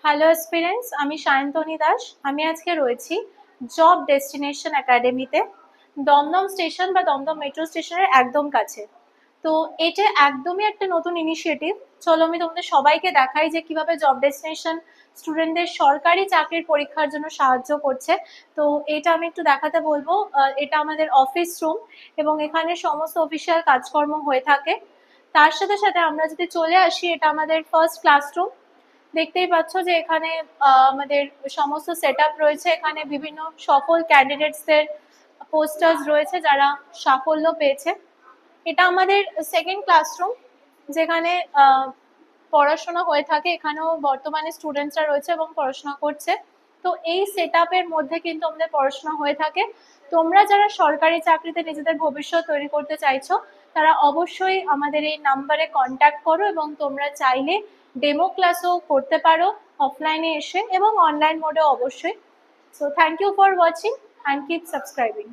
Hello aspirants, আমি সায়ন্তনী দাস। আমি আজকে রয়েছি জব ডেস্টিনেশন একাডেমিতে, দমদম স্টেশন বা দমদম মেট্রো স্টেশনের একদম কাছে। তো এটা একদমই একটা নতুন ইনিশিয়েটিভ। চলো আমি তোমাদের সবাইকে দেখাই যে কিভাবে জব ডেস্টিনেশন স্টুডেন্টদের সরকারি চাকরির পরীক্ষার জন্য সাহায্য করছে। তো এটা আমি একটু দেখাতে বলবো। এটা আমাদের অফিস রুম এবং এখানে সমস্ত অফিসিয়াল কাজকর্ম হয়ে থাকে। তার সাথে সাথে আমরা যদি চলে আসি, এটা আমাদের ফার্স্ট ক্লাসরুম। দেখতেই পাচ্ছ যে এখানে আমাদের সমস্ত সেটআপ রয়েছে। এখানে বিভিন্ন সফল ক্যান্ডিডেটসদের পোস্টার্স রয়েছে যারা সাফল্য পেয়েছে। এটা আমাদের সেকেন্ড ক্লাসরুম, যেখানে পড়াশোনা হয়ে থাকে। এখানেও বর্তমানে স্টুডেন্টসরা রয়েছে এবং পড়াশোনা করছে। তো এই সেটআপের মধ্যে কিন্তু আমাদের পড়াশোনা হয়ে থাকে। তোমরা যারা সরকারি চাকরিতে নিজেদের ভবিষ্যৎ তৈরি করতে চাইছো, তারা অবশ্যই আমাদের এই নাম্বারে কন্ট্যাক্ট করো এবং তোমরা চাইলে ডেমো ক্লাসও করতে পারো অফলাইনে এসে এবং অনলাইন মোডেও অবশ্যই। So thank you for watching and keep subscribing.